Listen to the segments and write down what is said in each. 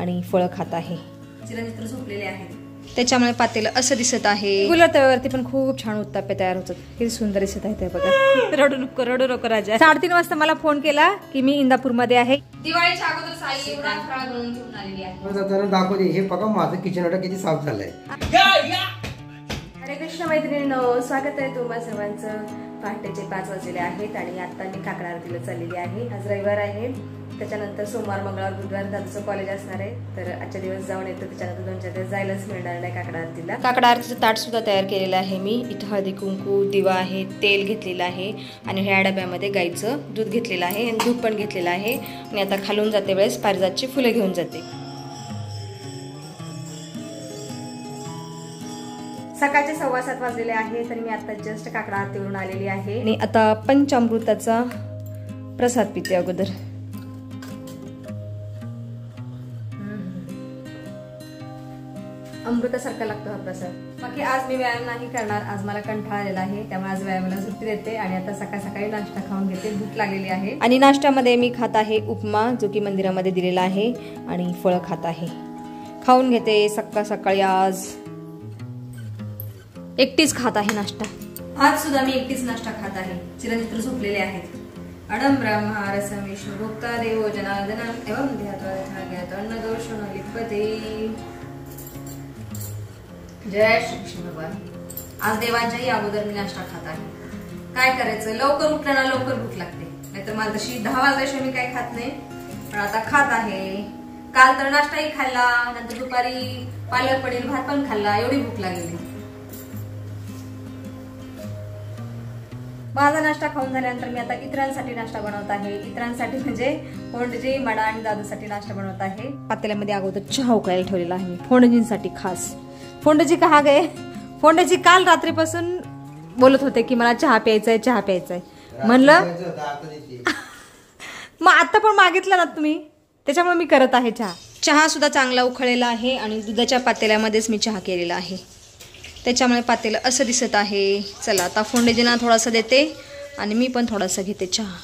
आणि फळं खात आहे. चिरंजीव झोपलेले आहेत त्याच्यामुळे पातेलं असं दिसत आहे. गुलाब तव्यावरती पण खूप छान उत्तापे तयार होतात. किती सुंदर दिसत आहे ते बघा. रडू नको राजा. 3:30 वाजता मला फोन केला की मी इंदापूरमध्ये आहे. दिवाळीच्या अगोदर साई एवढा फराळ बनवून घेऊन आलेली आहे. आता दाखवते हे बघा माझं किचन वाटा किती साफ झालंय. हरे कृष्ण मैत्रिणींनो, स्वागत आहे तुम्हा सर्वांचं. पहाटेचे 5 वाजलेले आहेत आणि आता मी काकडा आरतीला चाललेली आहे. आज रविवार आहे, त्याच्यानंतर सोमवार मंगळवार बुधवार दादूचं कॉलेज असणार आहे, तर आजच्या दिवस जाऊन येतो. त्याच्यानंतर 2-4 दिवस जायलाच मिळणार नाही काकडा आरतीला. काकडा आरतीचं ताट सुद्धा तयार केलेलं आहे मी. इथं हळदी कुंकू दिवा आहे, तेल घेतलेलं आहे आणि ह्या डब्यामध्ये गाईचं दूध घेतलेलं आहे आणि दूध पण घेतलेलं आहे. आणि आता खालून जाते वेळेस पारिजातची फुलं घेऊन जाते. सकाळचे 7:15 वाजलेले आहेत आणि मी आता जस्ट काकडा आरतीवरून आलेली आहे आणि आता पंचामृताचा प्रसाद पिते अगोदर. अमृतासारखा लागतो हा प्रसाद. बाकी आज मी व्यायाम नाही करणार, आज मला कंटाळा आलेला आहे, त्यामुळे आज व्यायामाला सुट्टी देते आणि आता सकाळी नाश्ता खाऊन घेते. भूक लागलेली आहे. आणि नाश्त्यामध्ये मी खात आहे उपमा, जो की मंदिरामध्ये दिलेला आहे, आणि फळं खात आहे. खाऊन घेते सकाळी. आज एकटीच खात आहे नाश्ता. आज सुद्धा मी एकटीच नाश्ता खात आहे. चिरंजीव झोपलेले आहेत. अडम ब्रह्मा रसम विष्णू भोक्ता देवो जनार्दनम एवं ध्यात्वा अन्न दोषो न लिप्यते. जय श्री कृष्ण भगवान. आज देवांच्याही अगोदर मी नाश्ता खात आहे. काय करायचं, लवकर उठलं ना लवकर भूक लागते, नाहीतर मला तशी 10 वाजल्याशिवाय मी काही खात नाही, पण आता खात आहे. काल तर नाश्ताही खाल्ला, नंतर दुपारी पालक पनीर भात पण खाल्ला, एवढी भूक लागली. माझा नाश्ता खाऊन झाल्यानंतर मी आता इतरांसाठी नाश्ता बनवत आहे. इतरांसाठी म्हणजे फोंडजी, मडा आणि दादूसाठी नाश्ता बनवत आहे. पातेल्यामध्ये अगोदर चहा उकळायला ठेवलेला आहे मी फोंडजींसाठी खास. फोंडजी कहा गए? फोंडजी काल रात्रीपासून बोलत होते की मला चहा प्यायचाय. म्हणलं मग आता पण मागितलं ना तुम्ही, त्याच्यामुळे मी करत आहे चहा. चहा सुद्धा चांगला उकळलेला आहे आणि दुधाच्या पातेल्यामध्येच मी चहा केलेला आहे, त्याच्यामुळे पातेलं असं दिसत आहे. चला आता फोंडजींना थोडासा देते आणि मी पण थोडासा घेते चहा.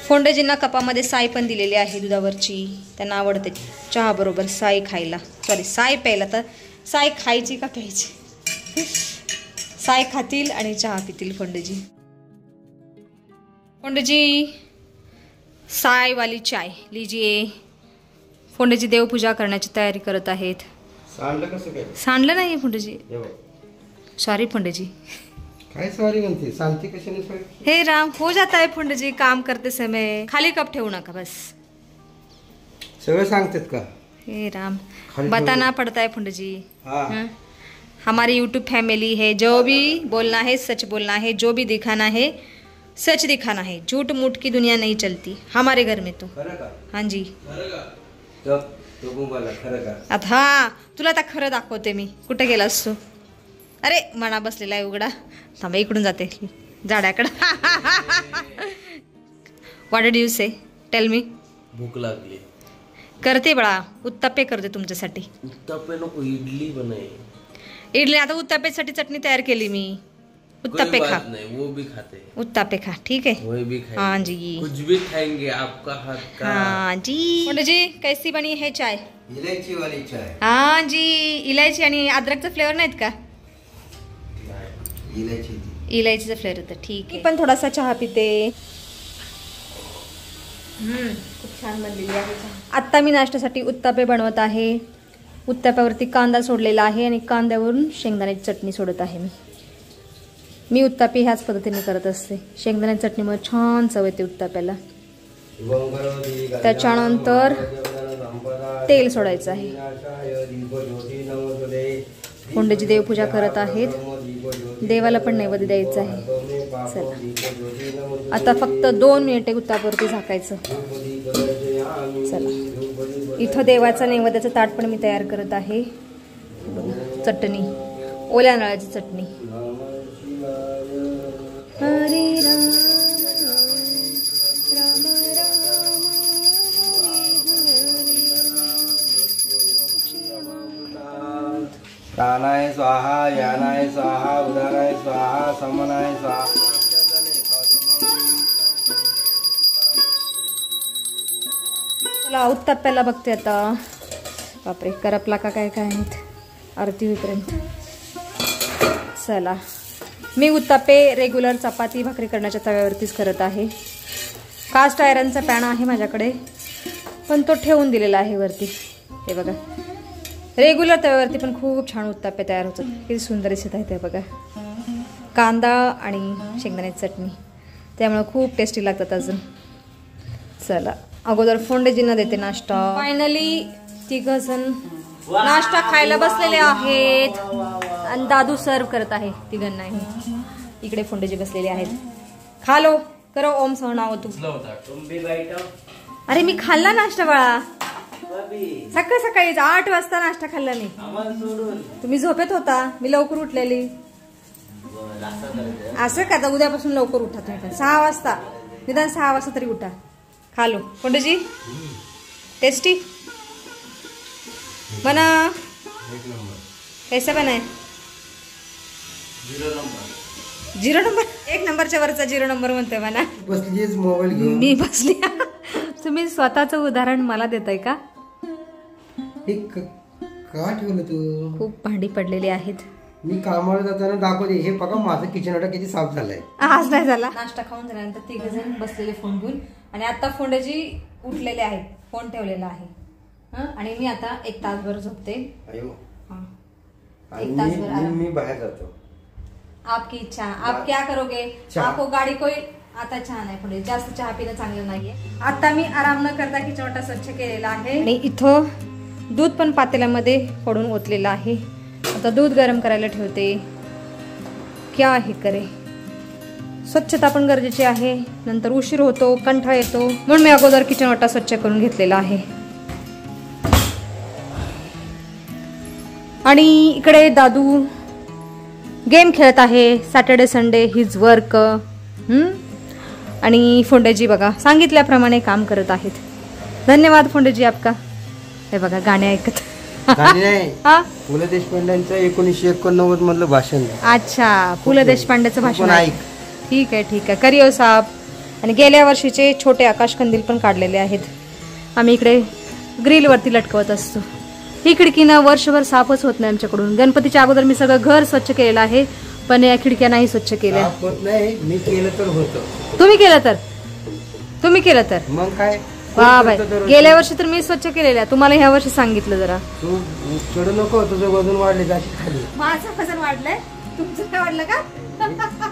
फोंडजींना कपामध्ये साय पण दिलेली आहे दुधावरची, त्यांना आवडते चहा बरोबर साय खायला. साय प्यायला, तर साय खायची का प्यायची? साय खातील आणि चहा पितील फोंडजी. फोंडजी साय वाली चाय लीजिए. फोंडजी देवपूजा करण्याची तयारी करत आहेत. सांडलं नाही फोंडजी, सॉरी फोंडजी. काय सॉरी म्हणते, सांगते कशाने सॉरी? हे राम, हो जाता है फोंडजी काम करते समय, खाली कप ठेवू नका बस. सगळं सांगतात का? हे राम, बताना पड़ता है फोंडजी. हमारी यूट्यूब फैमिली है, जो भी बोलना है सच बोलना है, जो भी दिखाना है सच दिखाना है. झूठ मूठ की दुनिया नहीं चलती हमारे घर में तो. हाँ जी. आता हा तुला आता खरं दाखवते मी. कुठे गेला असतो? अरे मना बसलेला आहे उघडा. थांबा इकडून जाते झाडाकडं. What did you say? Tell me. भूक लागली. करते बाळा, उत्तापे करते तुमच्यासाठी. उत्तापे नको, इडली बनाई. इडली आता उत्तापेसाठी चटणी तयार केली मी. उत्तापे खा. नहीं वो भी खाते. उत्तापे खा, ठीक है. वो भी खाएंगे. हाँ जी, कुछ भी खाएंगे आपका हाथ का. हाँ जी. फोंडजी कैसी बनी है चाय? इलायची वाली चाय. हाँ जी, इलायची आणि अद्रकचा फ्लेवर नाहीत का? इलायचीचा फ्लेवर होता, ठीक आहे. पण थोडासा चहा पिते. खूप छान बनलेली आहे चहा. आत्ता मी नाश्त्यासाठी उत्तापे बनवत आहे. उत्ताप्यावरती कांदा सोडलेला आहे आणि कांद्यावरून शेंगदाण्याची चटणी सोडत आहे मी उत्तापे ह्याच पद्धतीने करत असते. शेंगदाण्याची चटणीमुळे छान चव येते उत्ताप्याला. त्याच्यानंतर तेल सोडायचं आहे. फोंडजी देवपूजा करत आहेत. देवाला पण नैवेद्य द्यायचं आहे. चला आता फक्त 2 मिनिटे उत्तापावरती झाकायचं. चला इथं देवाचा नैवेद्याचं ताट पण मी तयार करत आहे. चटणी, ओल्या नारळाची चटणी. हरे राम राम राम प्राणाय स्वाहा, यानाय स्वाहा, उदाराय स्वाहा, समनाय स्वाहा. चला उत्तप्प्याला बघते आता. बापरे करपला का काय काय माहित आरती होईपर्यंत. चला मी उत्तप्पे रेग्युलर चपाती भाकरी करण्याच्या तव्यावरतीच करत आहे. कास्ट आयरनचा पॅन आहे माझ्याकडे पण तो ठेवून दिलेला आहे वरती. हे बघा रेग्युलर तव्यावरती पण खूप छान उत्तप्पे तयार होतात. किती सुंदर दिसत आहे ते बघा. कांदा आणि शेंगदाण्याची चटणी त्यामुळे खूप टेस्टी लागतात अजून. चला अगोदर फोंडेजींना देते नाश्ता. फायनली तिघजण नाश्ता खायला बसलेले आहेत आणि दादू सर्व करत आहे तिघांनाही. इकडे फोंडेजी बसलेले आहेत. खालो करो ओम सहनाव तू. अरे मी खाल्ला नाश्ता बाळा. सकाळी सकाळी 8 वाजता नाश्ता खाल्ला मी. तुम्ही झोपेत होता मी लवकर उठलेली. असं का उद्यापासून लवकर उठा तुम्ही. 6 वाजता निदान 6 वाजता तरी उठा. खालो फोंडेजी टेस्टी बना. कैसा बनाय? 0 नंबर 1 नंबरच्या वरचा 0 नंबर म्हणतोय म्हणा. बसलीच मोबाईल घेऊन मी बसली. तुम्ही स्वतःच उदाहरण मला देताय का? का ठेवलं तू? खूप भांडी पडलेली आहेत. मी कामावर जाताना दाखवते. हे बघा माझं किचन वाटा किती साफ झालंय. आज नाही झाला. नाश्ता खाऊन झाल्यानंतर तिघजण बसलेले फोन घेऊन आणि आता फोंडेजी उठलेले आहेत. फोन ठेवलेला आहे आणि मी आता 1 तासभर झोपते. एक तासभर आराम. मी बाहेर जातो. आपकी इच्छा. आप क्या करोगे? आपको गाडी कोई. आता चहा नाही पुढे जास्त चहा पिणं चांगलं नाहीये. आता मी आराम न करता किचन वाटा स्वच्छ केलेला आहे आणि इथं दूध पण पातेल्यामध्ये फोडून ओतलेलं आहे. आता दूध गरम करायला ठेवते. क्या हे करे. स्वच्छता पण गरजेची आहे. नंतर उशीर होतो कंटाळा येतो म्हणून मी अगोदर किचन वाटा स्वच्छ करून घेतलेला आहे. आणि इकडे दादू गेम खेळत आहे. Saturday Sunday his work. आणि फोंडेजी बघा सांगितल्याप्रमाणे काम करत आहेत. धन्यवाद फोंडेजी आपका. हे बघा गाणे ऐकत. पु ल देशपांडेंचं 1989 मधलं भाषण. अच्छा पु ल देशपांडेचं भाषण ऐक. ठीक आहे करियो साहेब. आणि गेल्या वर्षीचे छोटे आकाश कंदील पण काढलेले आहेत. आम्ही इकडे ग्रिल वरती लटकवत असतो. ही खिडकीनं वर्षभर साफच होत नाही आमच्याकडून. गणपतीच्या अगोदर मी सगळं घर स्वच्छ केलेलं आहे पण या खिडक्या नाही स्वच्छ केल्या. मी केलं तर होतं. तुम्ही केलं तर मग काय. वा बाय. गेल्या वर्षी तर मी स्वच्छ केलेल्या. तुम्हाला ह्या वर्षी सांगितलं जरा. तू चढू नको. तुझं वजन वाढले जाशी खाली. माझं वजन वाढलंय. तुमचं काय वाढलं का?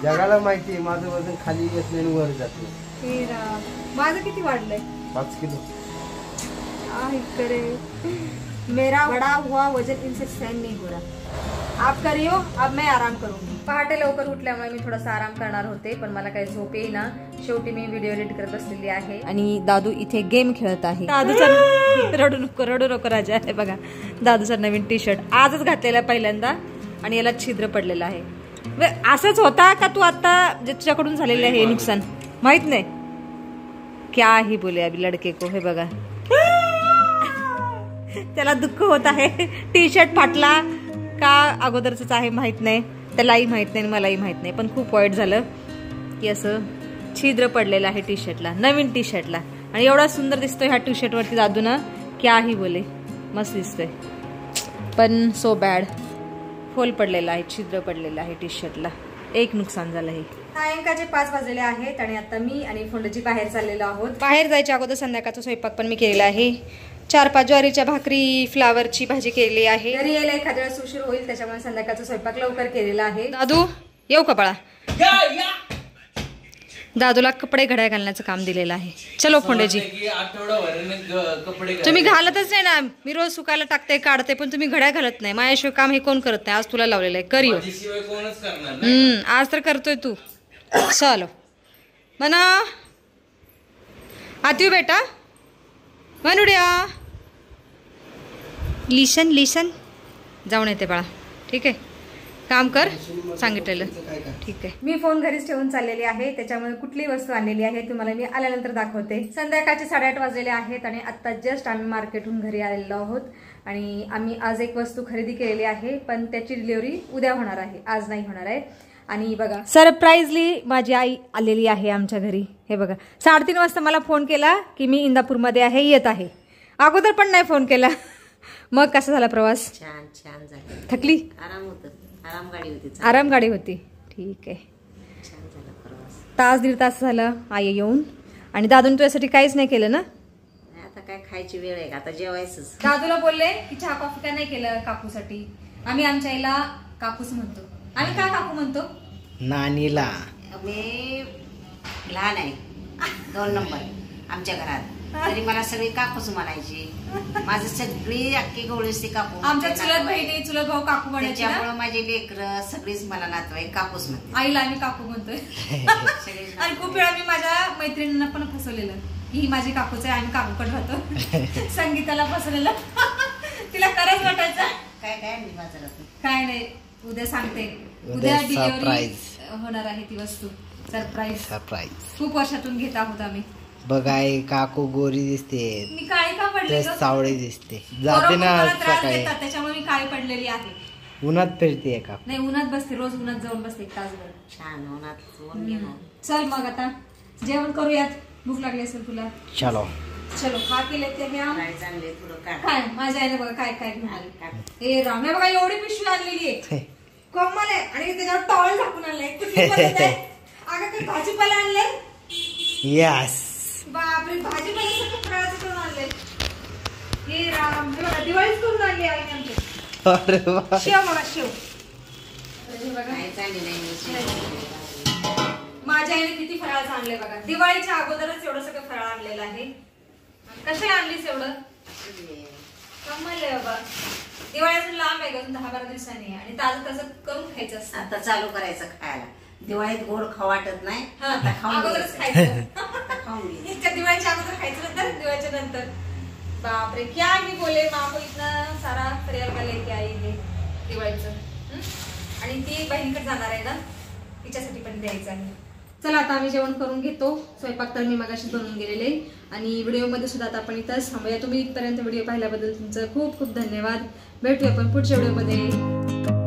जगाला माहिती माझं वजन खाली येत नाही वर जात नाही. माझं किती वाढलंय? 5 किलो. मेरा बड़ा हुआ वजन इनसे सहन नहीं हो रहा. आप करियो अब मैं आराम करूंगी. पहाटे लवकर उठल्यामुळे मी थोडासा आराम करणार होते पण मला काही झोप येईना. शेवटी मी व्हिडिओ एडिट करत बसलेली आहे आणि दादू इथे गेम खेळत आहे. दादूचा रडू नको राजा. आहे बघा दादूचा नवीन टी शर्ट आजच घातलेला पहिल्यांदा आणि याला छिद्र पडलेलं आहे. असंच होता का तू आता जे तुझ्याकडून झालेलं आहे नुकसान माहित नाही. क्या ही बोले अभी लडके को. हे बघा त्याला दुःख होत आहे. टी शर्ट फाटला का अगोदरच आहे माहित नाही. त्यालाही माहित नाही मलाही माहित नाही पण खूप वाईट झालं की असं छिद्र पडलेलं आहे टी शर्टला. नवीन टी शर्टला. आणि एवढा सुंदर दिसतोय ह्या टी शर्ट वरती दादू ना. क्या ही बोले मस्त दिसतोय पण सो बॅड. फोल पडलेला आहे छिद्र पडलेलं आहे टी शर्टला. एक नुकसान झालं हे. सायंकाळचे 5 वाजलेले आहेत आणि आता मी आणि फोंडेजी बाहेर चाललेलो आहोत. बाहेर जायच्या अगोदर संध्याकाळचा स्वयंपाक पण मी केलेला आहे. 4-5 ज्वारीच्या भाकरी फ्लावरची भाजी केलेली आहे. घरी यायला एखाद्या वेळेस उशीर होईल त्याच्यामुळे संध्याकाळचा स्वयंपाक लवकर केलेला आहे. दादू येऊ का बाळा. दादूला कपडे घड्या घालण्याचं काम दिलेलं आहे. चलो फोंडेजी. तुम्ही घालतच नाही ना. मी रोज सुकायला टाकते काढते पण तुम्ही घड्या घालत नाही. माझ्याशिवाय काम हे कोण करत नाही. आज तुला लावलेलं आहे करियो. आज तर करतोय तू. चलो म्हणा आती बेटा म्हणूया. लिसन जाऊन येते बाळा. ठीक आहे काम कर सांगितलेलं. ठीक आहे. मी फोन घरीच ठेवून चाललेली आहे त्याच्यामुळे कुठली वस्तू आणलेली आहे तुम्हाला मी आल्यानंतर दाखवते. संध्याकाळचे 8:30 वाजलेले आहेत आणि आता जस्ट आम्ही मार्केटहून घरी आलेलो आहोत. आणि आम्ही आज एक वस्तू खरेदी केलेली आहे पण त्याची डिलिव्हरी उद्या होणार आहे आज नाही होणार आहे. आणि बघा सरप्राईजली माझी आई आलेली आहे आमच्या घरी. हे बघा 3:30 वाजता मला फोन केला की मी इंदापूरमध्ये आहे येत आहे. अगोदर पण नाही फोन केला. मग कसा झाला प्रवास? छान छान झालं. थकली? आराम होत, आराम गाडी होती. आराम गाडी होती. ठीक आहे. छान झाला प्रवास. तास दीड तास झाला आई येऊन. आणि दादून तुझ्यासाठी काहीच नाही केलं ना? आता काय खायची वेळ आहे, आता जेवायचं. दादूला बोलले की चहा कॉफी काय नाही केलं काकूसाठी. आम्ही आमच्या आईला काकूच म्हणतो. आम्ही का काकू म्हणतो? नानीला मी लहान आहे, 2 नंबर आमच्या घरात, तरी मला सगळी काकूच म्हणायची. माझं सगळी अख्खी गवळीची काकू. आमच्या चुलत बहिणी चुलत भाऊ काकू म्हणायचे. त्याच्यामुळे माझे लेकरं सगळीच मला नातवाईक काकूच म्हणते. आईला आम्ही काकू म्हणतोय. आणि खूप वेळा मी माझ्या मैत्रिणींना पण फसवलेलं की ही माझी काकूच आहे, आम्ही काकूकडे राहतो. संगीताला फसवलेलं. तिला खरंच वाटायचं. काय काय मी बाजारात काय नाही, उद्या सांगते. उद्या डिलिव्हरी होणार आहे ती वस्तू. सरप्राईज. खूप वर्षातून घेत आहोत आम्ही. बघाय काकू गोरी दिसते, मी काळी का पडले? सावळी दिसते. जाते ना सकाळी, त्याच्यामुळे मी काळी पडलेली आहे. उन्हात फिरते का? नाही, उन्हात बसते, रोज उन्हात जाऊन बसते 1 तासभर. छान उन्हात. चल मग आता जेवण करूयात. भूक लागली असेल तुला. चलो खा केले ते घ्या. काय चांगले थोडं काढ. काय माझ्या आईने बघा काय काय घेऊन आले. ए राम, बघा एवढी पिशवी आणलेली आहे, कमाल आहे. आणि त्याच्यावर टॉवेल झाकून आणलाय. अगं काही भाजीपाला आणले. यस, बापरे, भाजीपाला सगळं फळाचं करून आणले. हे राम, हे बघा दिवाळीच करून आणली आईने आमच्या. अरे वा, शेव बघा, शेव. बघा काय चांगली नाही. माझ्या आईने किती फराळाचं आणलंय बघा. दिवाळीच्या अगोदरच एवढं सगळं फराळ आणलेलं आहे. कशाला आणलीस एवढं? कमाल आहे बाबा. दिवाळी अजून लांब आहे, अजून 10-12 दिवसांनी. आणि ताजं ताजं करून खायचं असतं. आता चालू करायचं खायला. दिवाळीत गोड खाऊ वाटत नाही, आता खाऊन अगोदरच घ्यायचं. खायचं. आता खाऊन घ्यायचं. इतक्या दिवाळीच्या अगोदर खायचं, नंतर दिवाळीच्या नंतर. बापरे, क्या मी बोले माको इतना सारा फरियाल का लेके आई है दिवाळीचं. आणि ती बहिणीकडे जाणार आहे ना, तिच्यासाठी पण द्यायचं आहे. चला आता आम्ही जेवण करून घेतो. स्वयंपाक तर मी मगाशी बनवून गेलेले. आणि व्हिडिओमध्ये सुद्धा आता आपण इथंच थांबूया. तुम्ही इथपर्यंत व्हिडिओ पाहिल्याबद्दल तुमचं खूप खूप धन्यवाद. भेटूया आपण पुढच्या व्हिडिओमध्ये.